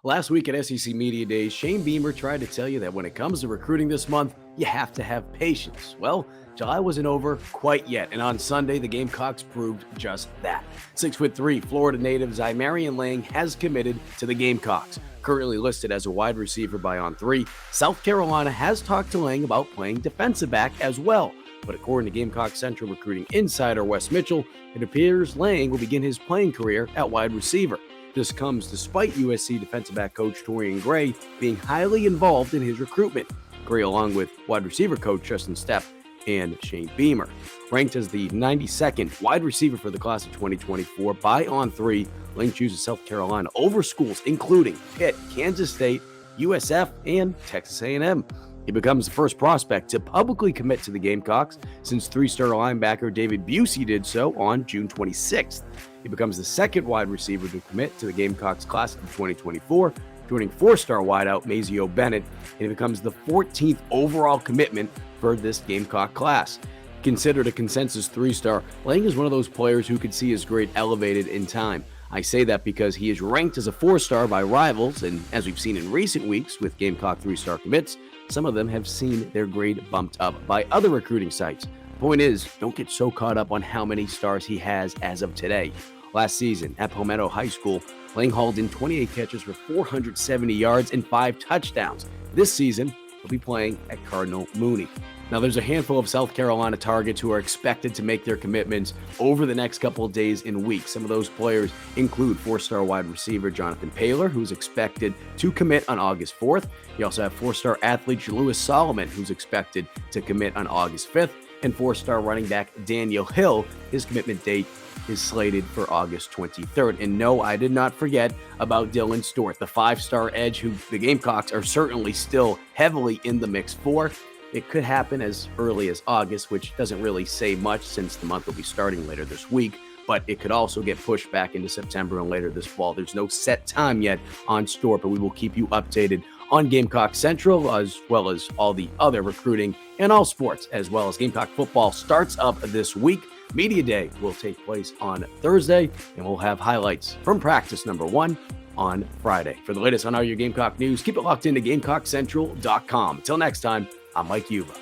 Last week at SEC Media Days, Shane Beamer tried to tell you that when it comes to recruiting this month, you have to have patience. Well, July wasn't over quite yet, and on Sunday, the Gamecocks proved just that. 6'3" Florida native Zy'marion Lang has committed to the Gamecocks. Currently listed as a wide receiver by On3, South Carolina has talked to Lang about playing defensive back as well. But according to Gamecock Central recruiting insider Wes Mitchell, it appears Lang will begin his playing career at wide receiver. This comes despite USC defensive back coach Torian Gray being highly involved in his recruitment. Gray, along with wide receiver coach Justin Stepp and Shane Beamer, ranked as the 92nd wide receiver for the class of 2024 by On3, Lang chooses South Carolina over schools including Pitt, Kansas State, USF, and Texas A&M. He becomes the first prospect to publicly commit to the Gamecocks since three-star linebacker David Busey did so on June 26th. He becomes the second wide receiver to commit to the Gamecocks class of 2024, joining four-star wideout Mazio Bennett, and he becomes the 14th overall commitment for this Gamecock class. Considered a consensus three-star, Lang is one of those players who could see his grade elevated in time. I say that because he is ranked as a four-star by rivals, and as we've seen in recent weeks with Gamecock three-star commits, some of them have seen their grade bumped up by other recruiting sites. Point is, don't get so caught up on how many stars he has as of today. Last season at Palmetto High School, Lang hauled in 28 catches for 470 yards and 5 touchdowns. This season, he'll be playing at Cardinal Mooney. Now, there's a handful of South Carolina targets who are expected to make their commitments over the next couple of days and weeks. Some of those players include four-star wide receiver Jonathan Paylor, who's expected to commit on August 4th. You also have four-star athlete Lewis Solomon, who's expected to commit on August 5th. And four-star running back Daniel Hill, his commitment date is slated for August 23rd. And no, I did not forget about Dylan Stewart, the five-star edge who the Gamecocks are certainly still heavily in the mix for. It could happen as early as August, which doesn't really say much since the month will be starting later this week, but it could also get pushed back into September and later this fall. There's no set time yet on Stewart, but we will keep you updated on Gamecock Central, as well as all the other recruiting and all sports, as well as Gamecock football starts up this week. Media Day will take place on Thursday, and we'll have highlights from practice number 1 on Friday. For the latest on all your Gamecock news, keep it locked into GamecockCentral.com. Until next time, I'm Mike Yuba.